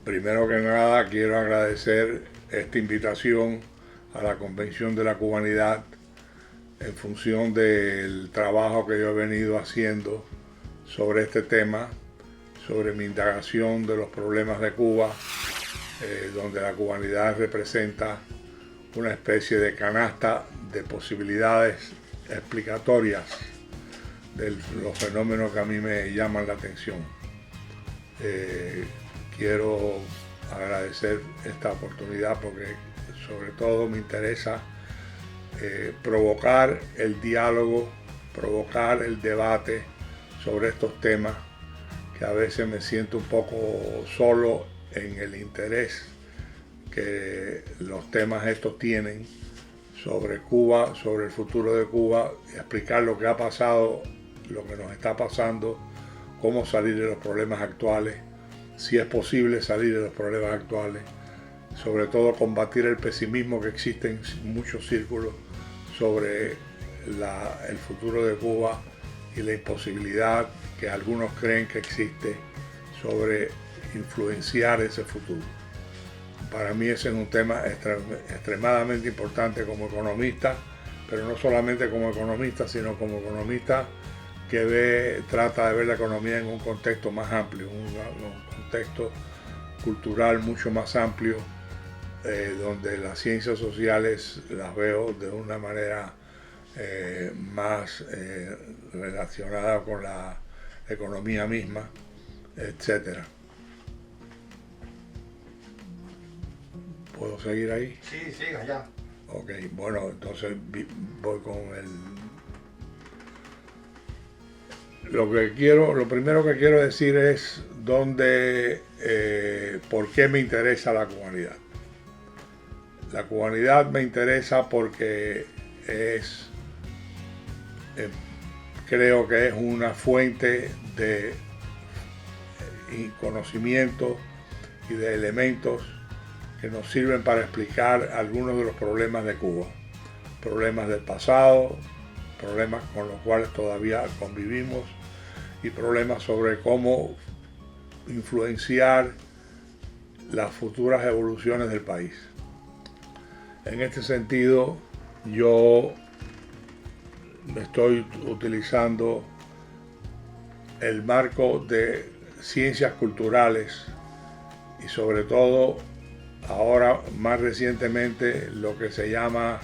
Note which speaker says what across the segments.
Speaker 1: Primero que nada, quiero agradecer esta invitación a la Convención de la Cubanidad en función del trabajo que yo he venido haciendo sobre este tema, sobre mi indagación de los problemas de Cuba, donde la cubanidad representa una especie de canasta de posibilidades explicatorias de los fenómenos que a mí me llaman la atención. Quiero agradecer esta oportunidad porque sobre todo me interesa provocar el diálogo, provocar el debate sobre estos temas, que a veces me siento un poco solo en el interés que los temas estos tienen sobre Cuba, sobre el futuro de Cuba, y explicar lo que ha pasado, lo que nos está pasando, cómo salir de los problemas actuales, si es posible salir de los problemas actuales, sobre todo combatir el pesimismo que existe en muchos círculos sobre el futuro de Cuba y la imposibilidad que algunos creen que existe sobre influenciar ese futuro. Para mí ese es un tema extremadamente importante como economista, pero no solamente como economista, sino como economista que trata de ver la economía en un contexto más amplio, un contexto cultural mucho más amplio, donde las ciencias sociales las veo de una manera más relacionada con la economía misma, etcétera. ¿Puedo seguir ahí?
Speaker 2: Sí, siga ya.
Speaker 1: Ok, bueno, entonces voy con lo primero que quiero decir es por qué me interesa la cubanidad. La cubanidad me interesa porque creo que es una fuente de conocimiento y de elementos que nos sirven para explicar algunos de los problemas de Cuba, problemas del pasado, problemas con los cuales todavía convivimos y problemas sobre cómo influenciar las futuras evoluciones del país. En este sentido, yo estoy utilizando el marco de ciencias culturales y sobre todo ahora más recientemente lo que se llama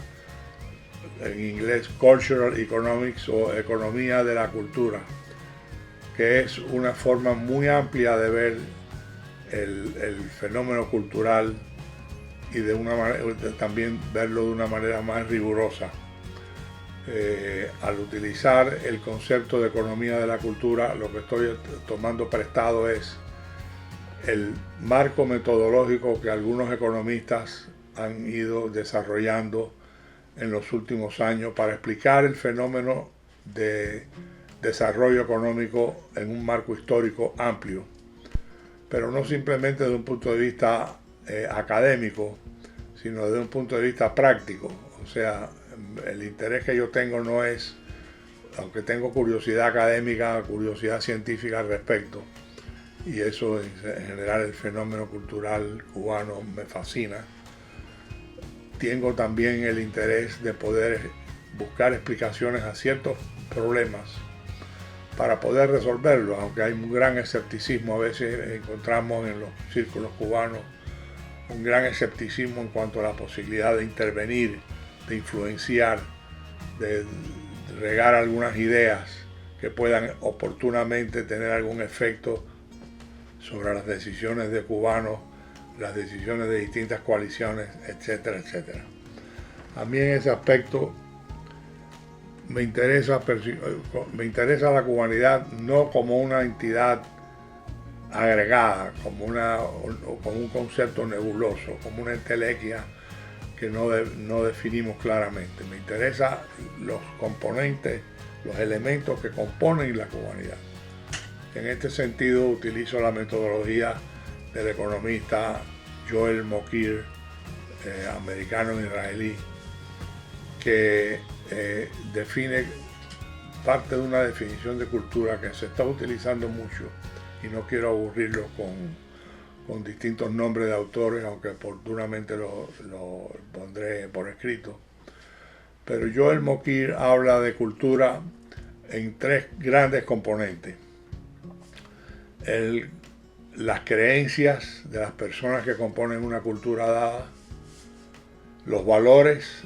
Speaker 1: en inglés Cultural Economics o economía de la cultura, que es una forma muy amplia de ver el fenómeno cultural y también verlo de una manera más rigurosa. Al utilizar el concepto de economía de la cultura, lo que estoy tomando prestado es el marco metodológico que algunos economistas han ido desarrollando en los últimos años para explicar el fenómeno de desarrollo económico en un marco histórico amplio, pero no simplemente desde un punto de vista académico, sino desde un punto de vista práctico. O sea, el interés que yo tengo no es, aunque tengo curiosidad académica, curiosidad científica al respecto, y eso en general el fenómeno cultural cubano me fascina, tengo también el interés de poder buscar explicaciones a ciertos problemas para poder resolverlos, aunque hay un gran escepticismo, a veces encontramos en los círculos cubanos un gran escepticismo en cuanto a la posibilidad de intervenir, de influenciar, de regar algunas ideas que puedan oportunamente tener algún efecto sobre las decisiones de cubanos, las decisiones de distintas coaliciones, etcétera, etcétera. A mí en ese aspecto me interesa la cubanidad no como una entidad agregada, como un concepto nebuloso, como una entelequia que no definimos claramente. Me interesan los componentes, los elementos que componen la cubanidad. En este sentido utilizo la metodología del economista Joel Mokyr, americano-israelí, que define parte de una definición de cultura que se está utilizando mucho y no quiero aburrirlo con distintos nombres de autores, aunque oportunamente lo pondré por escrito. Pero Joel Mokyr habla de cultura en tres grandes componentes. Las creencias de las personas que componen una cultura dada, los valores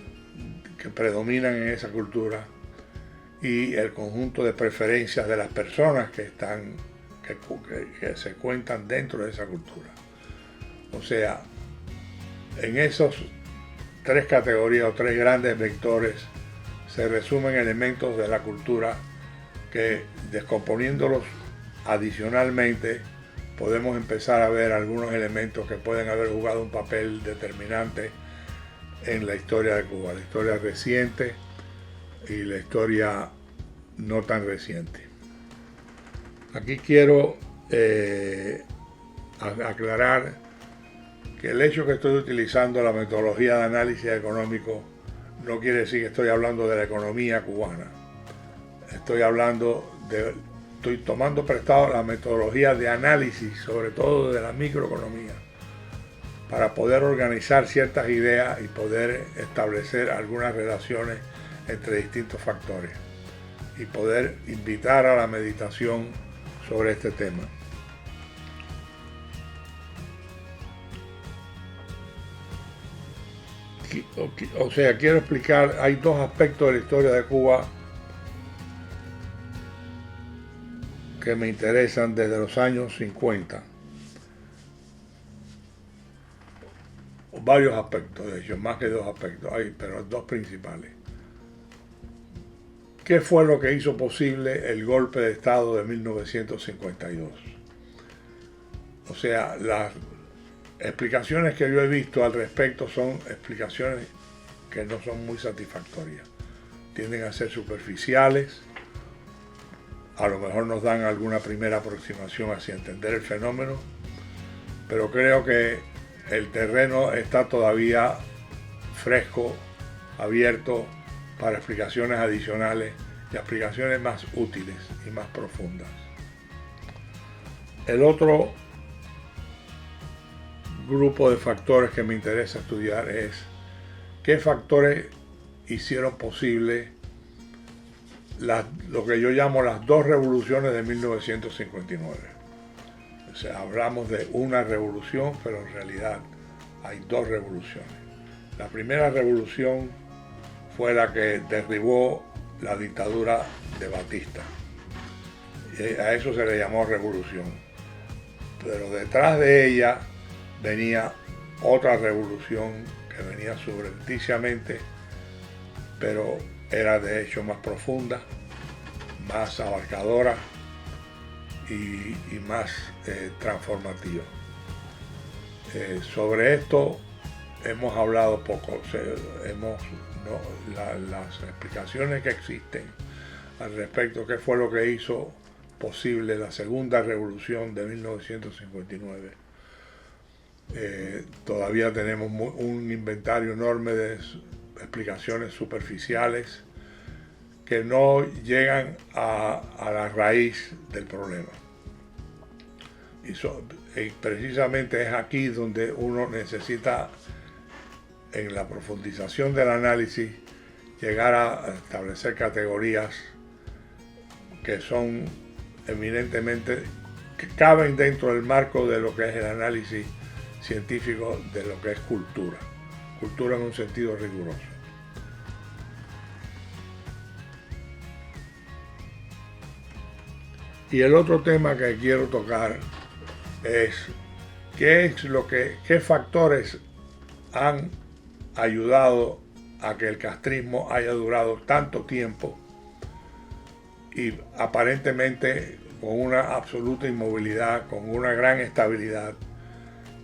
Speaker 1: que predominan en esa cultura y el conjunto de preferencias de las personas que se cuentan dentro de esa cultura. O sea, en esos tres categorías o tres grandes vectores se resumen elementos de la cultura que, descomponiéndolos adicionalmente, podemos empezar a ver algunos elementos que pueden haber jugado un papel determinante en la historia de Cuba, la historia reciente y la historia no tan reciente. Aquí quiero aclarar que el hecho que estoy utilizando la metodología de análisis económico no quiere decir que estoy hablando de la economía cubana. Estoy tomando prestado la metodología de análisis, sobre todo de la microeconomía, para poder organizar ciertas ideas y poder establecer algunas relaciones entre distintos factores y poder invitar a la meditación sobre este tema. O sea, quiero explicar, hay dos aspectos de la historia de Cuba que me interesan desde los años 50. Varios aspectos, de hecho, más que dos aspectos, pero dos principales. ¿Qué fue lo que hizo posible el golpe de Estado de 1952? O sea, las explicaciones que yo he visto al respecto son explicaciones que no son muy satisfactorias. Tienden a ser superficiales, a lo mejor nos dan alguna primera aproximación hacia entender el fenómeno, pero creo que el terreno está todavía fresco, abierto para explicaciones adicionales y explicaciones más útiles y más profundas. El otro grupo de factores que me interesa estudiar es qué factores hicieron posible lo que yo llamo las dos revoluciones de 1959. O sea, hablamos de una revolución, pero en realidad hay dos revoluciones. La primera revolución fue la que derribó la dictadura de Batista. Y a eso se le llamó revolución. Pero detrás de ella venía otra revolución que venía subrepticiamente, pero era de hecho más profunda, más abarcadora y más transformativa. Sobre esto hemos hablado poco, las explicaciones que existen al respecto, qué fue lo que hizo posible la segunda revolución de 1959. Todavía tenemos un inventario enorme de explicaciones superficiales que no llegan a la raíz del problema. Y precisamente es aquí donde uno necesita, en la profundización del análisis, llegar a establecer categorías que son eminentemente, que caben dentro del marco de lo que es el análisis científico de lo que es cultura en un sentido riguroso. Y el otro tema que quiero tocar es qué factores han ayudado a que el castrismo haya durado tanto tiempo y aparentemente con una absoluta inmovilidad, con una gran estabilidad.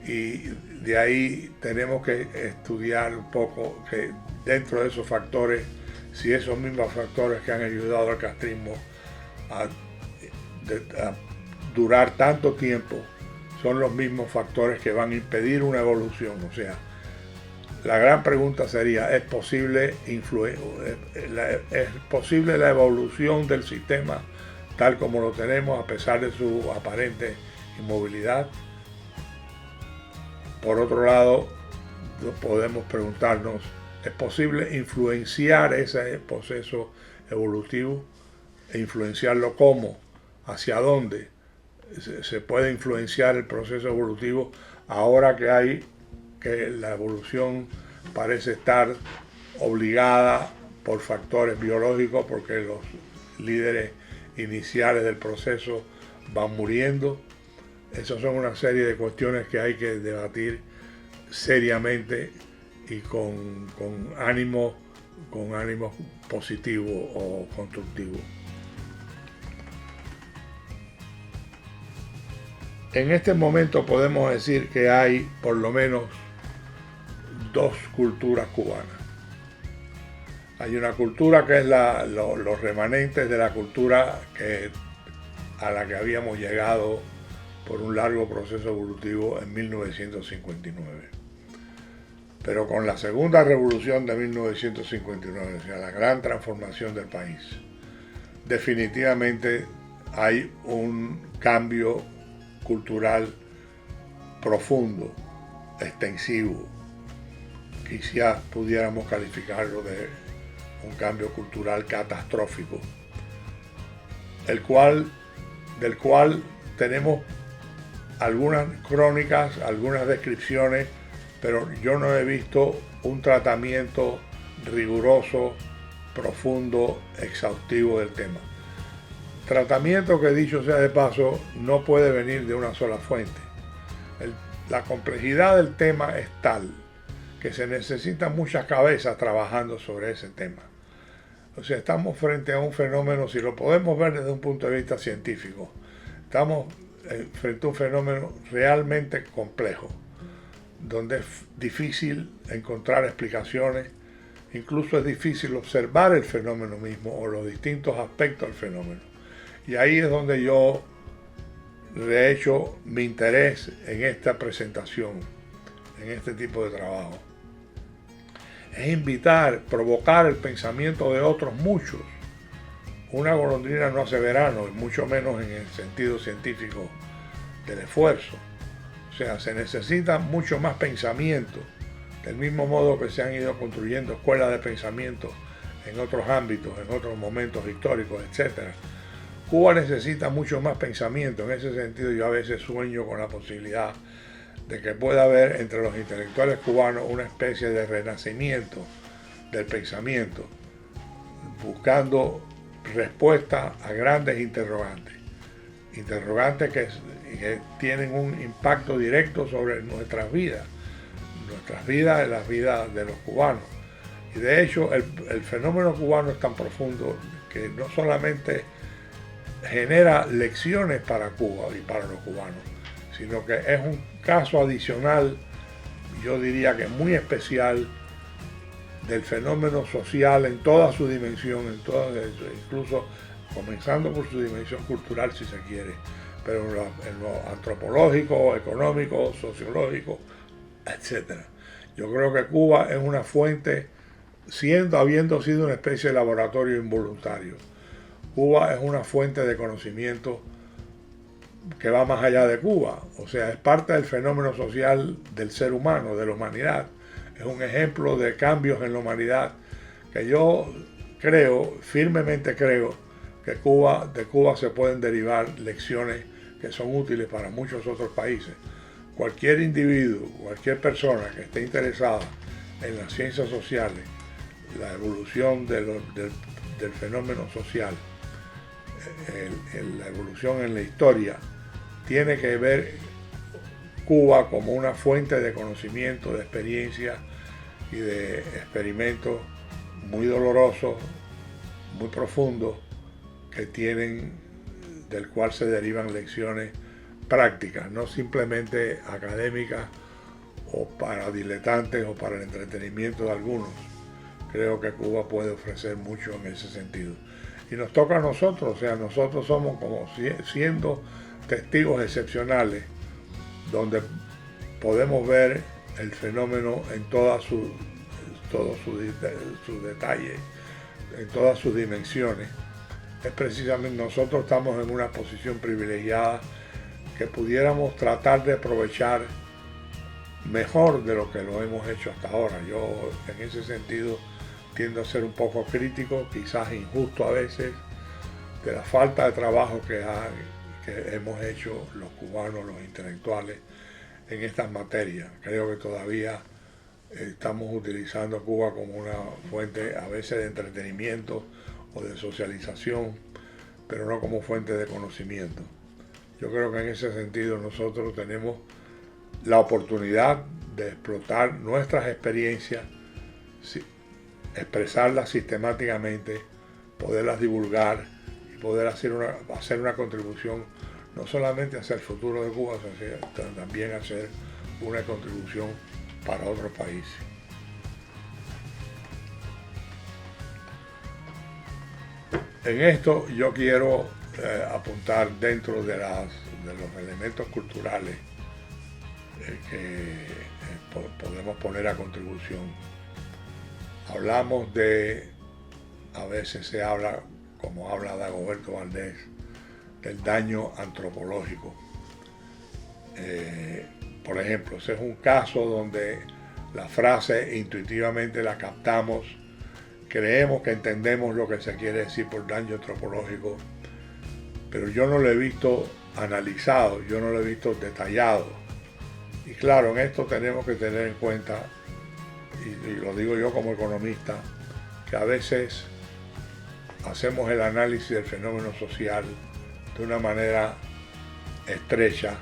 Speaker 1: Y de ahí tenemos que estudiar un poco que dentro de esos factores, si esos mismos factores que han ayudado al castrismo a durar tanto tiempo son los mismos factores que van a impedir una evolución. O sea, la gran pregunta sería, ¿es posible la evolución del sistema tal como lo tenemos a pesar de su aparente inmovilidad? Por otro lado, podemos preguntarnos, ¿es posible influenciar ese proceso evolutivo? ¿E influenciarlo cómo? ¿Hacia dónde? ¿Se puede influenciar el proceso evolutivo ahora que la evolución parece estar obligada por factores biológicos, porque los líderes iniciales del proceso van muriendo? Esas son una serie de cuestiones que hay que debatir seriamente y con ánimo positivo o constructivo. En este momento podemos decir que hay por lo menos dos culturas cubanas. Hay una cultura que es los remanentes de la cultura a la que habíamos llegado por un largo proceso evolutivo en 1959. Pero con la segunda revolución de 1959, o sea, la gran transformación del país, definitivamente hay un cambio cultural profundo, extensivo. Quizás pudiéramos calificarlo de un cambio cultural catastrófico, del cual tenemos algunas crónicas, algunas descripciones, pero yo no he visto un tratamiento riguroso, profundo, exhaustivo del tema. Tratamiento que, dicho sea de paso, no puede venir de una sola fuente. La complejidad del tema es tal que se necesitan muchas cabezas trabajando sobre ese tema. O sea, estamos frente a un fenómeno, si lo podemos ver desde un punto de vista científico, estamos frente a un fenómeno realmente complejo, donde es difícil encontrar explicaciones, incluso es difícil observar el fenómeno mismo o los distintos aspectos del fenómeno. Y ahí es donde yo he hecho mi interés en esta presentación, en este tipo de trabajo. Es invitar, provocar el pensamiento de otros muchos. Una golondrina no hace verano, y mucho menos en el sentido científico del esfuerzo. O sea, se necesita mucho más pensamiento, del mismo modo que se han ido construyendo escuelas de pensamiento en otros ámbitos, en otros momentos históricos, etc. Cuba necesita mucho más pensamiento. En ese sentido, yo a veces sueño con la posibilidad de que pueda haber entre los intelectuales cubanos una especie de renacimiento del pensamiento, buscando respuestas a grandes interrogantes que tienen un impacto directo sobre nuestras vidas y las vidas de los cubanos. Y de hecho, el fenómeno cubano es tan profundo que no solamente genera lecciones para Cuba y para los cubanos, sino que es un caso adicional, yo diría que muy especial, del fenómeno social en toda su dimensión, incluso comenzando por su dimensión cultural, si se quiere, pero en lo antropológico, económico, sociológico, etc. Yo creo que Cuba es una fuente, habiendo sido una especie de laboratorio involuntario. Cuba es una fuente de conocimiento que va más allá de Cuba, o sea, es parte del fenómeno social del ser humano, de la humanidad. Es un ejemplo de cambios en la humanidad que yo firmemente creo, que de Cuba se pueden derivar lecciones que son útiles para muchos otros países. Cualquier individuo, cualquier persona que esté interesada en las ciencias sociales, la evolución del fenómeno social, la evolución en la historia, tiene que ver Cuba como una fuente de conocimiento, de experiencia y de experimentos muy dolorosos, muy profundos, del cual se derivan lecciones prácticas, no simplemente académicas o para diletantes o para el entretenimiento de algunos. Creo que Cuba puede ofrecer mucho en ese sentido. Y nos toca a nosotros, o sea, nosotros somos como siendo testigos excepcionales, donde podemos ver el fenómeno en todos sus detalles, en todas sus dimensiones. Es precisamente nosotros estamos en una posición privilegiada que pudiéramos tratar de aprovechar mejor de lo que lo hemos hecho hasta ahora. Yo en ese sentido tiendo a ser un poco crítico, quizás injusto a veces, de la falta de trabajo que hemos hecho los cubanos, los intelectuales, en estas materias. Creo que todavía estamos utilizando Cuba como una fuente a veces de entretenimiento o de socialización, pero no como fuente de conocimiento. Yo creo que en ese sentido nosotros tenemos la oportunidad de explotar nuestras experiencias, expresarlas sistemáticamente, poderlas divulgar y poder hacer una contribución no solamente hacia el futuro de Cuba, sino también hacer una contribución para otros países. En esto yo quiero apuntar dentro de los elementos culturales que podemos poner a contribución. Hablamos a veces se habla, como habla Dagoberto Valdés, del daño antropológico. Por ejemplo, ese es un caso donde la frase intuitivamente la captamos, creemos que entendemos lo que se quiere decir por daño antropológico, pero yo no lo he visto analizado, yo no lo he visto detallado. Y claro, en esto tenemos que tener en cuenta, y lo digo yo como economista, que a veces hacemos el análisis del fenómeno social de una manera estrecha,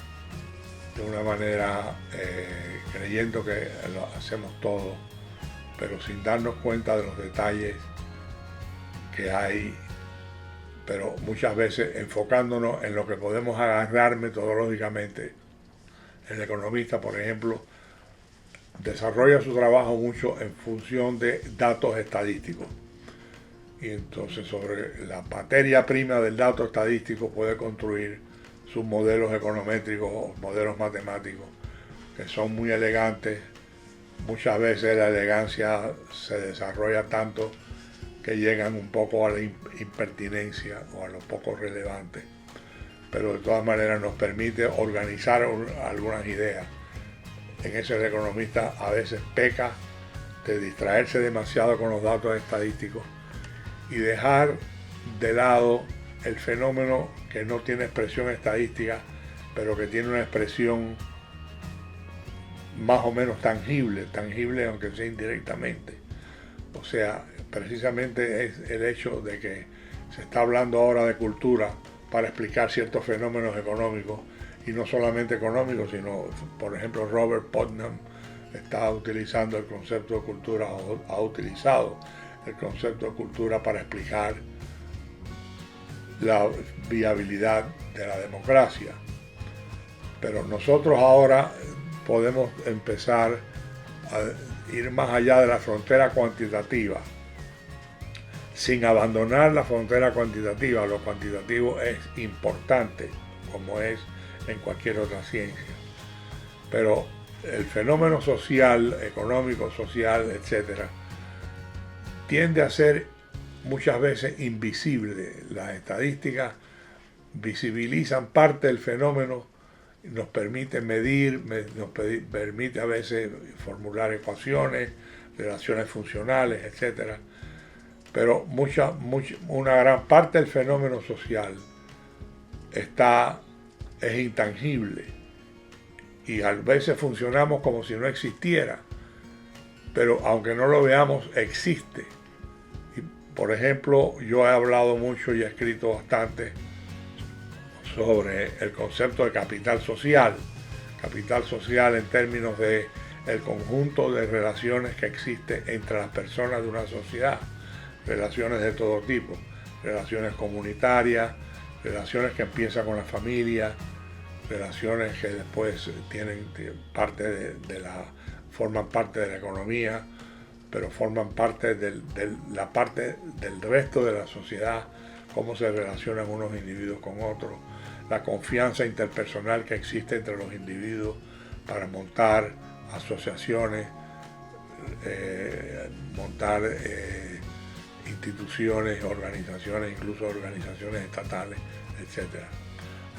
Speaker 1: de una manera creyendo que lo hacemos todo, pero sin darnos cuenta de los detalles que hay, pero muchas veces enfocándonos en lo que podemos agarrar metodológicamente. El economista, por ejemplo, desarrolla su trabajo mucho en función de datos estadísticos. Y entonces sobre la materia prima del dato estadístico puede construir sus modelos econométricos o modelos matemáticos, que son muy elegantes. Muchas veces la elegancia se desarrolla tanto que llegan un poco a la impertinencia o a lo poco relevante, pero de todas maneras nos permite organizar algunas ideas. En eso el economista a veces peca de distraerse demasiado con los datos estadísticos y dejar de lado el fenómeno que no tiene expresión estadística, pero que tiene una expresión más o menos tangible aunque sea indirectamente. O sea, precisamente es el hecho de que se está hablando ahora de cultura para explicar ciertos fenómenos económicos, y no solamente económicos, sino, por ejemplo, Robert Putnam está utilizando el concepto de cultura, o ha utilizado el concepto de cultura para explicar la viabilidad de la democracia. Pero nosotros ahora podemos empezar a ir más allá de la frontera cuantitativa, sin abandonar la frontera cuantitativa. Lo cuantitativo es importante, como es en cualquier otra ciencia, pero el fenómeno social, económico, social, etcétera, tiende a ser muchas veces invisible. Las estadísticas visibilizan parte del fenómeno, nos permite medir, nos permite a veces formular ecuaciones, relaciones funcionales, etcétera, pero una gran parte del fenómeno social es intangible, y a veces funcionamos como si no existiera, pero aunque no lo veamos, existe. Y, por ejemplo, yo he hablado mucho y he escrito bastante sobre el concepto de capital social en términos de el conjunto de relaciones que existe entre las personas de una sociedad, relaciones de todo tipo, relaciones comunitarias, relaciones que empiezan con la familia, relaciones que después forman parte de la economía, pero forman parte de la parte del resto de la sociedad, cómo se relacionan unos individuos con otros, la confianza interpersonal que existe entre los individuos para montar asociaciones, montar instituciones, organizaciones, incluso organizaciones estatales, etc.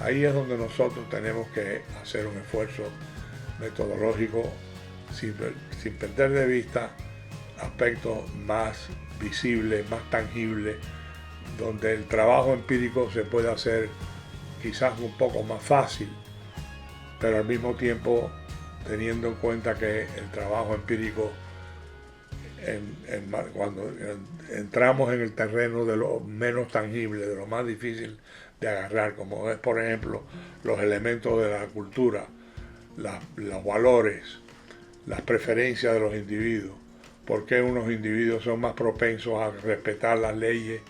Speaker 1: Ahí es donde nosotros tenemos que hacer un esfuerzo metodológico sin perder de vista aspectos más visibles, más tangibles, donde el trabajo empírico se puede hacer quizás un poco más fácil, pero al mismo tiempo teniendo en cuenta que el trabajo empírico, cuando entramos en el terreno de lo menos tangible, de lo más difícil de agarrar, como es por ejemplo los elementos de la cultura, los valores, las preferencias de los individuos, por qué unos individuos son más propensos a respetar las leyes,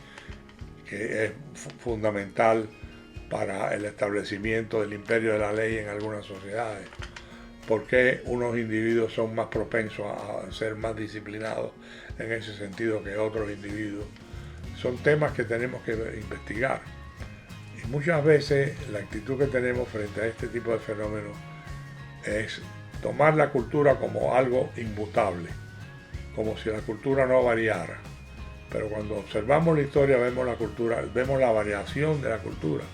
Speaker 1: que es fundamental para el establecimiento del imperio de la ley en algunas sociedades, por qué unos individuos son más propensos a ser más disciplinados en ese sentido que otros individuos. Son temas que tenemos que investigar. Y muchas veces la actitud que tenemos frente a este tipo de fenómenos es tomar la cultura como algo inmutable, como si la cultura no variara. Pero cuando observamos la historia vemos la cultura, vemos la variación de la cultura.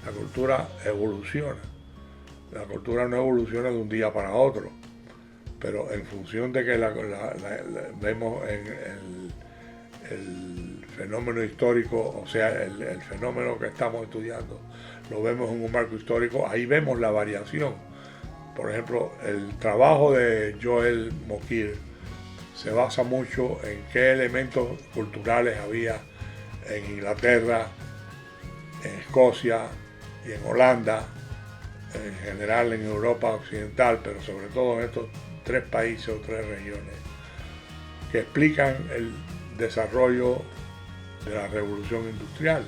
Speaker 1: La cultura evoluciona. La cultura no evoluciona de un día para otro, pero en función de que vemos en el fenómeno histórico, o sea, el fenómeno que estamos estudiando, lo vemos en un marco histórico, ahí vemos la variación. Por ejemplo, el trabajo de Joel Mokyr se basa mucho en qué elementos culturales había en Inglaterra, en Escocia y en Holanda, en general en Europa occidental, pero sobre todo en estos tres países o tres regiones, que explican el desarrollo de la revolución industrial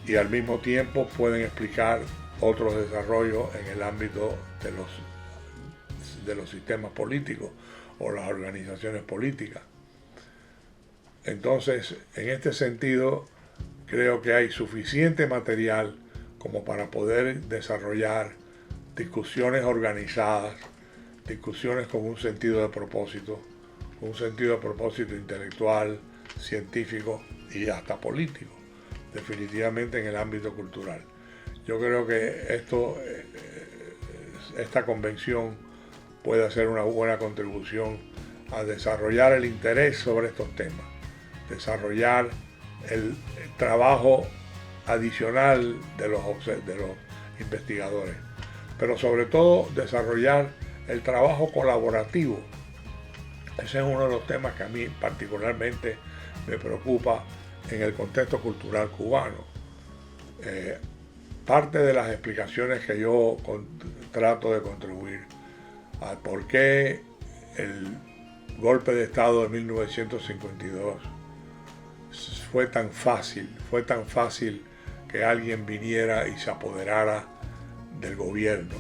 Speaker 1: y al mismo tiempo pueden explicar otros desarrollos en el ámbito de los sistemas políticos o las organizaciones políticas. Entonces, en este sentido, creo que hay suficiente material como para poder desarrollar discusiones organizadas, discusiones con un sentido de propósito intelectual, científico y hasta político, definitivamente en el ámbito cultural. Yo creo que esta convención puede hacer una buena contribución a desarrollar el interés sobre estos temas, desarrollar el trabajo adicional de los investigadores, pero sobre todo desarrollar el trabajo colaborativo. Ese es uno de los temas que a mí particularmente me preocupa en el contexto cultural cubano. Parte de las explicaciones que yo trato de contribuir a por qué el golpe de Estado de 1952 fue tan fácil que alguien viniera y se apoderara del gobierno,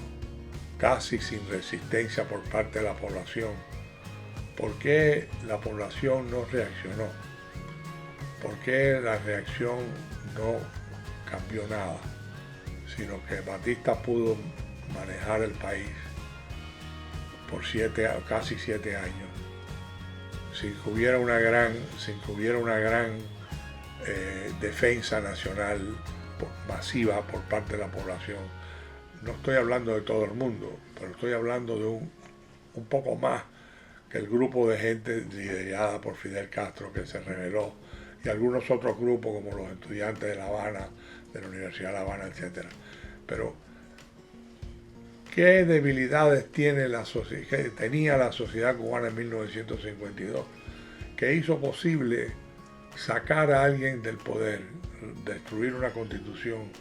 Speaker 1: casi sin resistencia por parte de la población. ¿Por qué la población no reaccionó? ¿Por qué la reacción no cambió nada? Sino que Batista pudo manejar el país por casi 7 años, sin que hubiera una gran defensa nacional masiva por parte de la población. No estoy hablando de todo el mundo, pero estoy hablando de un poco más que el grupo de gente liderada por Fidel Castro que se rebeló y algunos otros grupos como los estudiantes de La Habana, de la Universidad de La Habana, etc. Pero ¿qué debilidades tenía la sociedad cubana en 1952 que hizo posible sacar a alguien del poder, destruir una constitución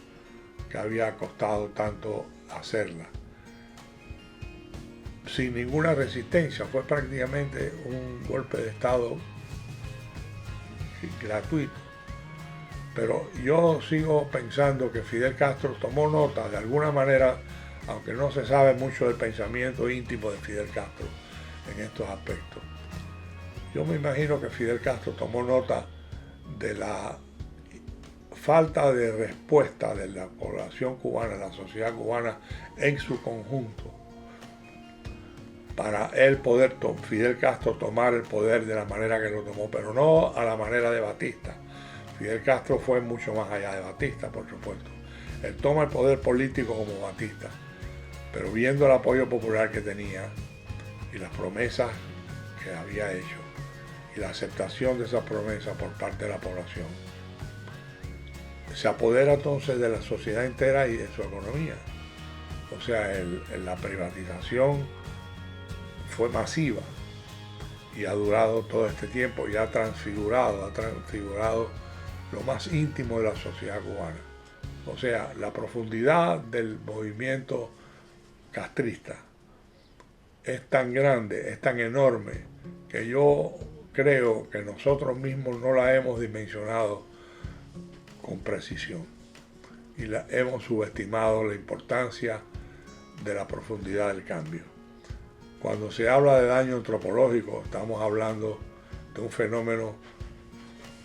Speaker 1: que había costado tanto hacerla, sin ninguna resistencia? Fue prácticamente un golpe de Estado gratuito. Pero yo sigo pensando que Fidel Castro tomó nota de alguna manera, aunque no se sabe mucho del pensamiento íntimo de Fidel Castro en estos aspectos. Yo me imagino que Fidel Castro tomó nota de la falta de respuesta de la población cubana, la sociedad cubana en su conjunto, para él poder, Fidel Castro, tomar el poder de la manera que lo tomó, pero no a la manera de Batista. Fidel Castro fue mucho más allá de Batista, por supuesto. Él toma el poder político como Batista, pero viendo el apoyo popular que tenía, y las promesas que había hecho y la aceptación de esas promesas por parte de la población, se apodera entonces de la sociedad entera y de su economía. O sea, la privatización fue masiva y ha durado todo este tiempo y ha transfigurado lo más íntimo de la sociedad cubana. O sea, la profundidad del movimiento castrista es tan grande, es tan enorme, que yo creo que nosotros mismos no la hemos dimensionado con precisión y hemos subestimado la importancia de la profundidad del cambio. Cuando se habla de daño antropológico, estamos hablando de un fenómeno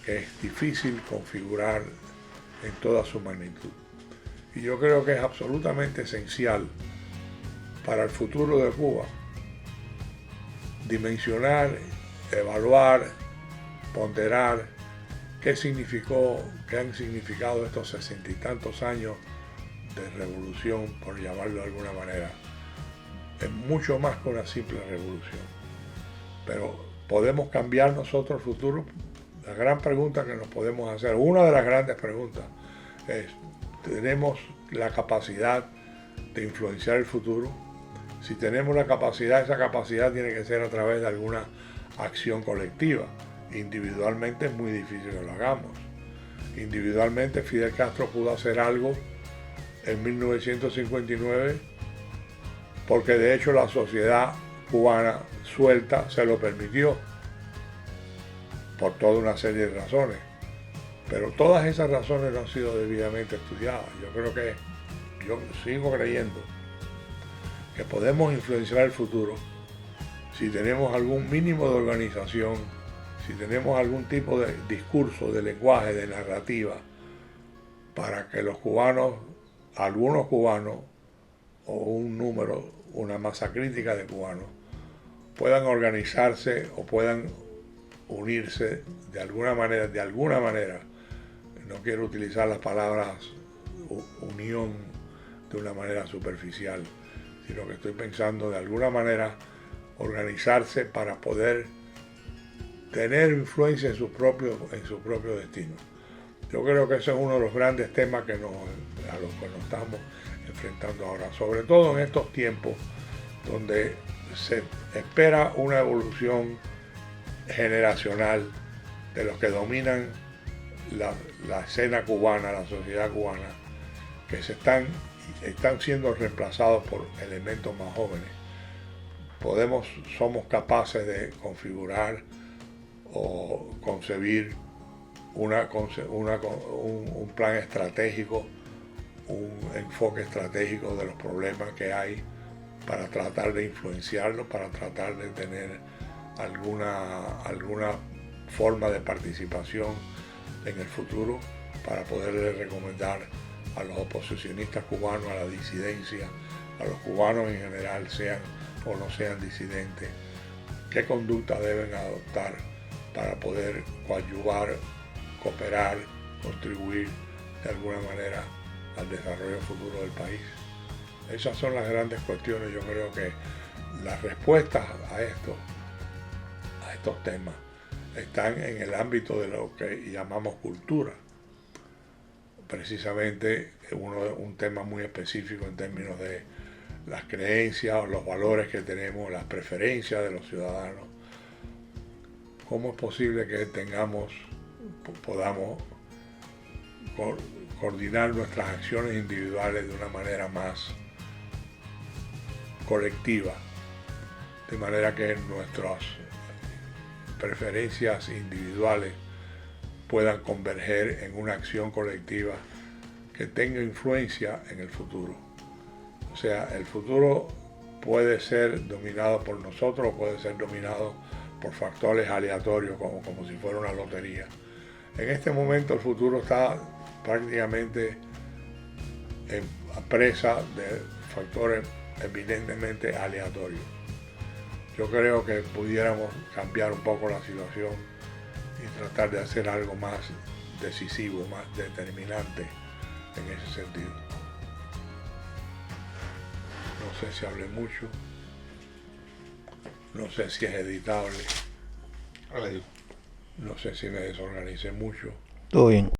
Speaker 1: que es difícil configurar en toda su magnitud. Y yo creo que es absolutamente esencial para el futuro de Cuba dimensionar, evaluar, ponderar qué han significado estos 60 y tantos años de revolución, por llamarlo de alguna manera. Es mucho más que una simple revolución. Pero ¿podemos cambiar nosotros el futuro? La gran pregunta que nos podemos hacer, una de las grandes preguntas, es: ¿tenemos la capacidad de influenciar el futuro? Si tenemos la capacidad, esa capacidad tiene que ser a través de alguna acción colectiva. Individualmente es muy difícil que lo hagamos. Individualmente Fidel Castro pudo hacer algo en 1959 porque de hecho la sociedad cubana suelta se lo permitió por toda una serie de razones. Pero todas esas razones no han sido debidamente estudiadas. Yo sigo creyendo que podemos influenciar el futuro si tenemos algún mínimo de organización, si tenemos algún tipo de discurso, de lenguaje, de narrativa, para que los cubanos, algunos cubanos, o un número, una masa crítica de cubanos, puedan organizarse o puedan unirse de alguna manera, no quiero utilizar las palabras unión de una manera superficial, sino que estoy pensando de alguna manera organizarse para poder tener influencia en su propio destino. Yo creo que ese es uno de los grandes temas a los que nos estamos enfrentando ahora, sobre todo en estos tiempos donde se espera una evolución generacional de los que dominan la escena cubana, la sociedad cubana, que están siendo reemplazados por elementos más jóvenes. Somos capaces de configurar o concebir un plan estratégico, un enfoque estratégico de los problemas que hay para tratar de influenciarlos, para tratar de tener alguna forma de participación en el futuro, para poderle recomendar a los oposicionistas cubanos, a la disidencia, a los cubanos en general, sean o no sean disidentes, qué conducta deben adoptar para poder coadyuvar, cooperar, contribuir de alguna manera al desarrollo futuro del país. Esas son las grandes cuestiones. Yo creo que las respuestas a estos temas están en el ámbito de lo que llamamos cultura. Precisamente un tema muy específico en términos de las creencias, los valores que tenemos, las preferencias de los ciudadanos. ¿Cómo es posible que podamos coordinar nuestras acciones individuales de una manera más colectiva, de manera que nuestras preferencias individuales puedan converger en una acción colectiva que tenga influencia en el futuro? O sea, el futuro puede ser dominado por nosotros o puede ser dominado por factores aleatorios como si fuera una lotería. En este momento el futuro está prácticamente presa de factores eminentemente aleatorios. Yo creo que pudiéramos cambiar un poco la situación y tratar de hacer algo más decisivo, más determinante en ese sentido. No sé si hablé mucho. No sé si es editable.
Speaker 2: Ahora le digo.
Speaker 1: No sé si me desorganicé mucho.
Speaker 3: Todo bien.